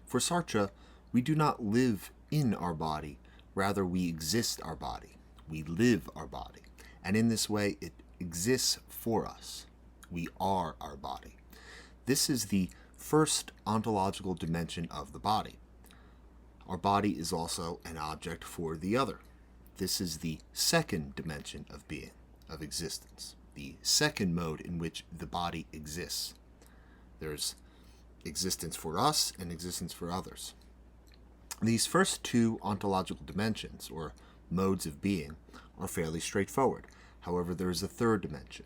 For Sartre, we do not live in our body, rather we exist our body. We live our body, and in this way it exists for us. We are our body. This is the first ontological dimension of the body. Our body is also an object for the other. This is the second dimension of being, of existence, the second mode in which the body exists. There's existence for us and existence for others. These first two ontological dimensions, or modes of being, are fairly straightforward. However, there is a third dimension.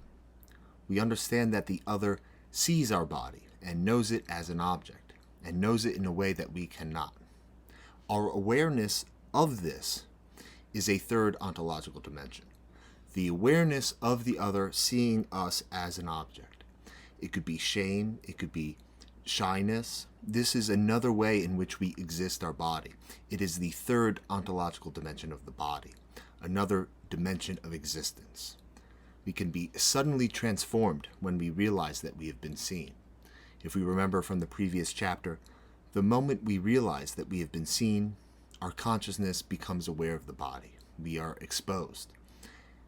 We understand that the other sees our body and knows it as an object, and knows it in a way that we cannot. Our awareness of this is a third ontological dimension. The awareness of the other seeing us as an object. It could be shame, it could be shyness. This is another way in which we exist our body. It is the third ontological dimension of the body, another dimension of existence. We can be suddenly transformed when we realize that we have been seen. If we remember from the previous chapter, the moment we realize that we have been seen, our consciousness becomes aware of the body. We are exposed.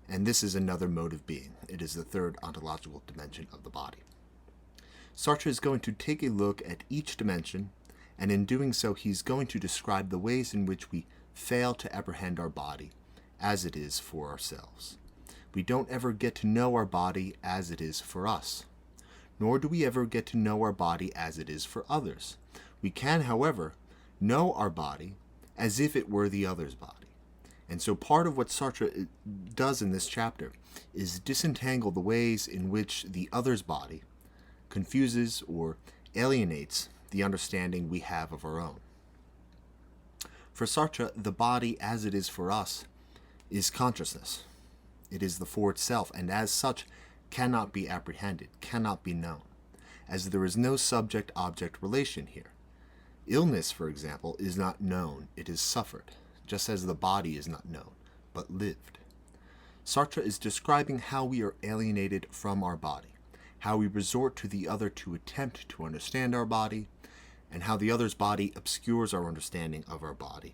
And this is another mode of being. It is the third ontological dimension of the body. Sartre is going to take a look at each dimension, and in doing so, he's going to describe the ways in which we fail to apprehend our body as it is for ourselves. We don't ever get to know our body as it is for us, nor do we ever get to know our body as it is for others. We can, however, know our body as if it were the other's body. And so part of what Sartre does in this chapter is disentangle the ways in which the other's body confuses or alienates the understanding we have of our own. For Sartre, the body as it is for us is consciousness. It is the for itself, and as such cannot be apprehended, cannot be known, as there is no subject-object relation here. Illness, for example, is not known, it is suffered, just as the body is not known, but lived. Sartre is describing how we are alienated from our body, how we resort to the other to attempt to understand our body, and how the other's body obscures our understanding of our body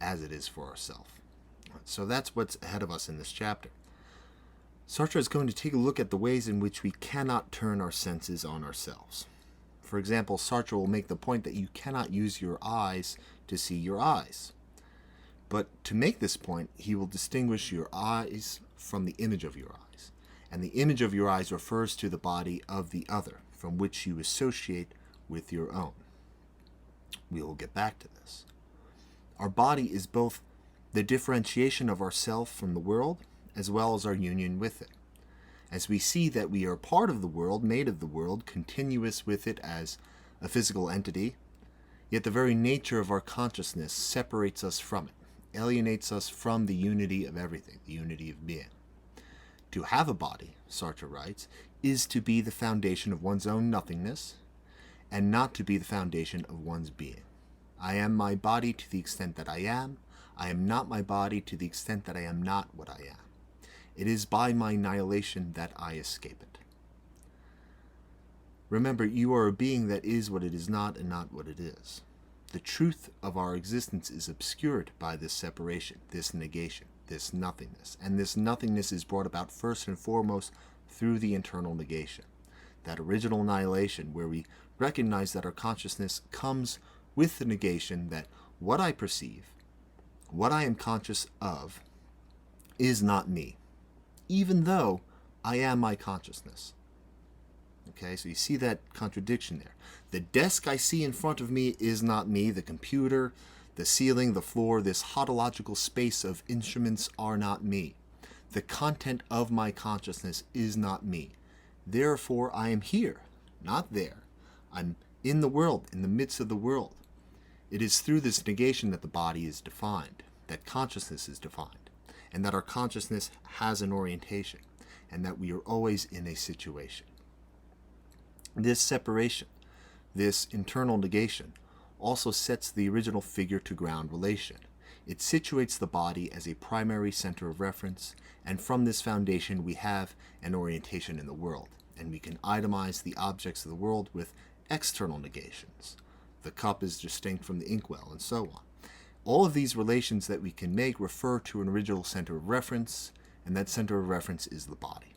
as it is for ourselves. So that's what's ahead of us in this chapter. Sartre is going to take a look at the ways in which we cannot turn our senses on ourselves. For example, Sartre will make the point that you cannot use your eyes to see your eyes. But to make this point, he will distinguish your eyes from the image of your eyes. And the image of your eyes refers to the body of the other, from which you associate with your own. We will get back to this. Our body is both the differentiation of ourself from the world, as well as our union with it. As we see that we are part of the world, made of the world, continuous with it as a physical entity, yet the very nature of our consciousness separates us from it, alienates us from the unity of everything, the unity of being. To have a body, Sartre writes, is to be the foundation of one's own nothingness, and not to be the foundation of one's being. I am my body to the extent that I am not my body to the extent that I am not what I am. It is by my annihilation that I escape it. Remember, you are a being that is what it is not and not what it is. The truth of our existence is obscured by this separation, this negation, this nothingness. And this nothingness is brought about first and foremost through the internal negation. That original annihilation where we recognize that our consciousness comes with the negation that what I perceive, what I am conscious of, is not me, even though I am my consciousness. Okay, so you see that contradiction there. The desk I see in front of me is not me. The computer, the ceiling, the floor, this tautological space of instruments are not me. The content of my consciousness is not me. Therefore, I am here, not there. I'm in the world, in the midst of the world. It is through this negation that the body is defined, that consciousness is defined, and that our consciousness has an orientation, and that we are always in a situation. This separation, this internal negation, also sets the original figure-to-ground relation. It situates the body as a primary center of reference, and from this foundation we have an orientation in the world, and we can itemize the objects of the world with external negations, The cup is distinct from the inkwell, and so on. All of these relations that we can make refer to an original center of reference, and that center of reference is the body.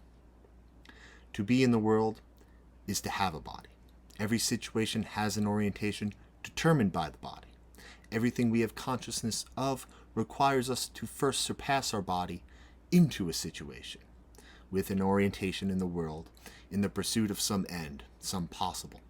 To be in the world is to have a body. Every situation has an orientation determined by the body. Everything we have consciousness of requires us to first surpass our body into a situation, with an orientation in the world, in the pursuit of some end, some possible.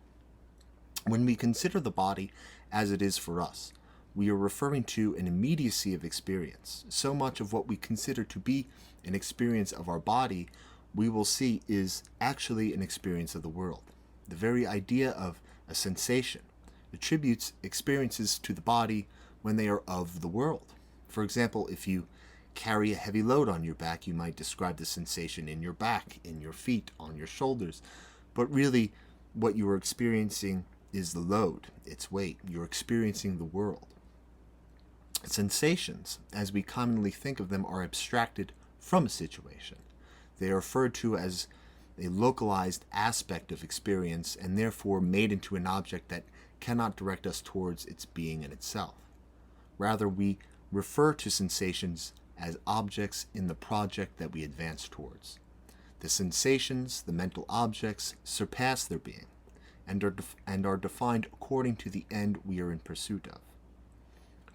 When we consider the body as it is for us, we are referring to an immediacy of experience. So much of what we consider to be an experience of our body, we will see is actually an experience of the world. The very idea of a sensation attributes experiences to the body when they are of the world. For example, if you carry a heavy load on your back, you might describe the sensation in your back, in your feet, on your shoulders. But really, what you are experiencing is the load, its weight. You're experiencing the world. Sensations, as we commonly think of them, are abstracted from a situation. They are referred to as a localized aspect of experience and therefore made into an object that cannot direct us towards its being in itself. Rather, we refer to sensations as objects in the project that we advance towards. The sensations, the mental objects, surpass their being and are defined according to the end we are in pursuit of.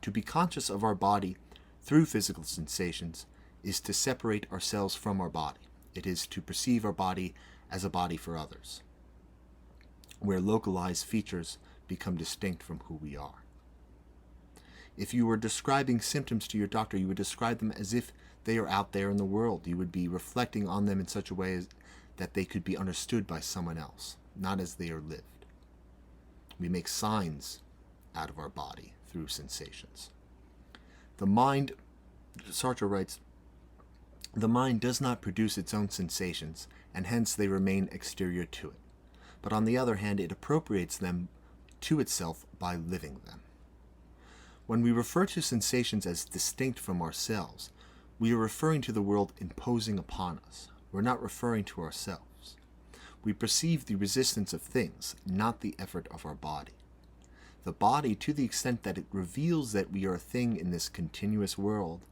To be conscious of our body through physical sensations is to separate ourselves from our body. It is to perceive our body as a body for others, where localized features become distinct from who we are. If you were describing symptoms to your doctor, you would describe them as if they are out there in the world. You would be reflecting on them in such a way that they could be understood by someone else, not as they are lived. We make signs out of our body through sensations. The mind, Sartre writes, the mind does not produce its own sensations, and hence they remain exterior to it. But on the other hand, it appropriates them to itself by living them. When we refer to sensations as distinct from ourselves, we are referring to the world imposing upon us. We're not referring to ourselves. We perceive the resistance of things, not the effort of our body. The body, to the extent that it reveals that we are a thing in this continuous world,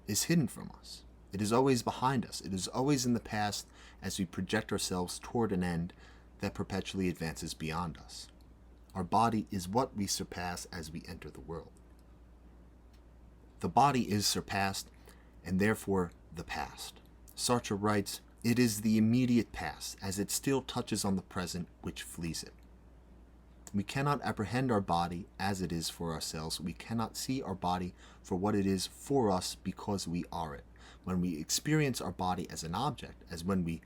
is hidden from us. It is always behind us. It is always in the past as we project ourselves toward an end that perpetually advances beyond us. Our body is what we surpass as we enter the world. The body is surpassed and therefore the past. Sartre writes, it is the immediate past, as it still touches on the present, which flees it. We cannot apprehend our body as it is for ourselves. We cannot see our body for what it is for us because we are it. When we experience our body as an object, as when we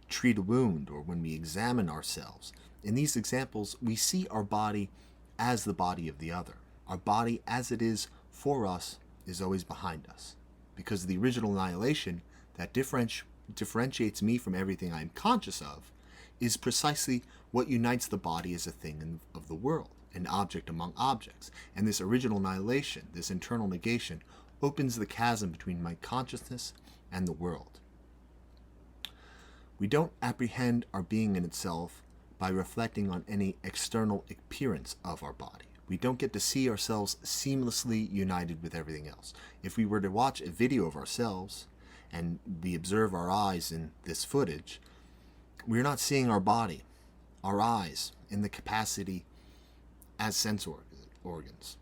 treat a wound or when we examine ourselves, in these examples, we see our body as the body of the other. Our body as it is for us is always behind us, because the original annihilation that differentiates me from everything I am conscious of is precisely what unites the body as a thing of the world, an object among objects. And this original annihilation, this internal negation, opens the chasm between my consciousness and the world. We don't apprehend our being in itself by reflecting on any external appearance of our body. We don't get to see ourselves seamlessly united with everything else. If we were to watch a video of ourselves and we observe our eyes in this footage, we're not seeing our body, our eyes, in the capacity as sense organs.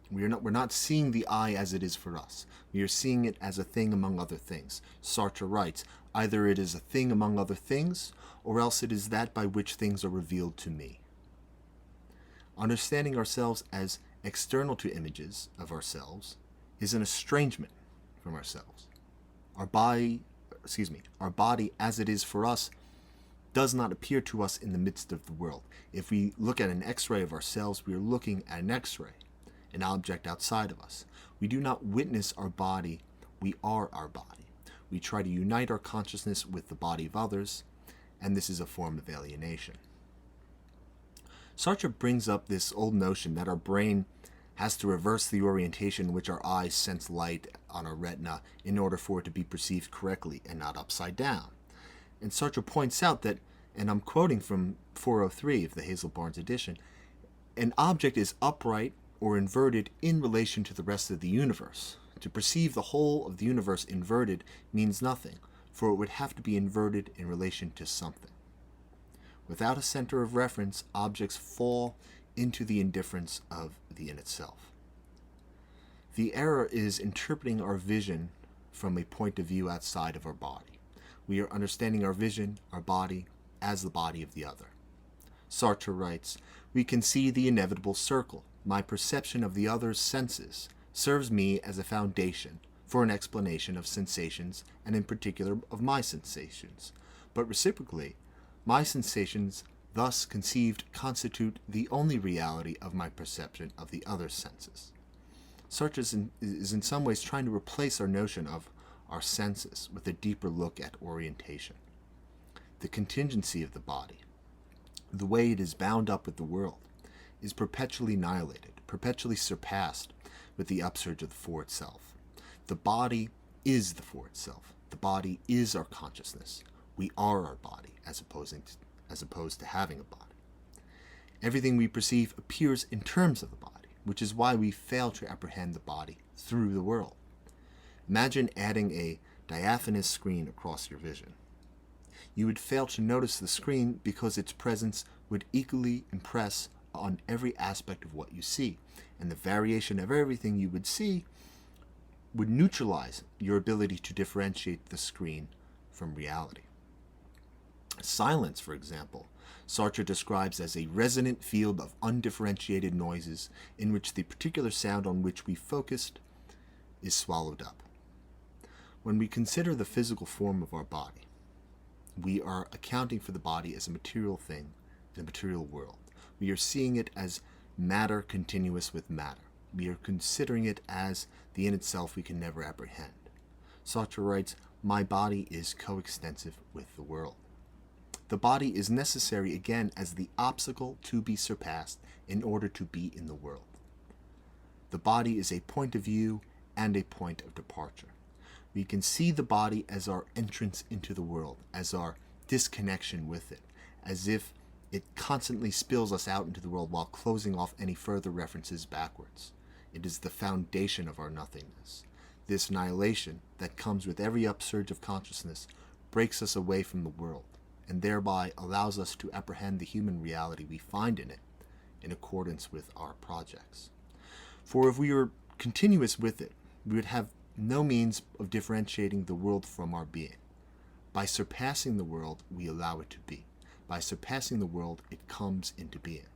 We're not seeing the eye as it is for us. We are seeing it as a thing among other things. Sartre writes, either it is a thing among other things, or else it is that by which things are revealed to me. Understanding ourselves as external to images of ourselves is an estrangement from ourselves. Our body as it is for us does not appear to us in the midst of the world. If we look at an X-ray of ourselves, we are looking at an X-ray, an object outside of us. We do not witness our body, we are our body. We try to unite our consciousness with the body of others, and this is a form of alienation. Sartre brings up this old notion that our brain has to reverse the orientation in which our eyes sense light on our retina in order for it to be perceived correctly and not upside down. And Sartre points out that, and I'm quoting from 403 of the Hazel Barnes edition, An object is upright or inverted in relation to the rest of the universe. To perceive the whole of the universe inverted means nothing, for it would have to be inverted in relation to something. Without a center of reference, objects fall into the indifference of the in itself. The error is interpreting our vision from a point of view outside of our body. We are understanding our vision, our body, as the body of the other. Sartre writes, "We can see the inevitable circle. My perception of the other's senses serves me as a foundation for an explanation of sensations, and in particular of my sensations. But reciprocally, my sensations thus conceived constitute the only reality of my perception of the other's senses." Sartre is in some ways trying to replace our notion of our senses with a deeper look at orientation. The contingency of the body, the way it is bound up with the world, is perpetually annihilated, perpetually surpassed with the upsurge of the for itself. The body is the for itself. The body is our consciousness. We are our body, as opposed to having a body. Everything we perceive appears in terms of the body, which is why we fail to apprehend the body through the world. Imagine adding a diaphanous screen across your vision. You would fail to notice the screen because its presence would equally impress on every aspect of what you see, and the variation of everything you would see would neutralize your ability to differentiate the screen from reality. Silence, for example, Sartre describes as a resonant field of undifferentiated noises in which the particular sound on which we focused is swallowed up. When we consider the physical form of our body, we are accounting for the body as a material thing in a material world. We are seeing it as matter continuous with matter. We are considering it as the in itself we can never apprehend. Sartre writes, "My body is coextensive with the world." The body is necessary again as the obstacle to be surpassed in order to be in the world. The body is a point of view and a point of departure. We can see the body as our entrance into the world, as our disconnection with it, as if it constantly spills us out into the world while closing off any further references backwards. It is the foundation of our nothingness. This annihilation that comes with every upsurge of consciousness breaks us away from the world, and thereby allows us to apprehend the human reality we find in it in accordance with our projects. For if we were continuous with it, we would have no means of differentiating the world from our being. By surpassing the world, we allow it to be. By surpassing the world, it comes into being.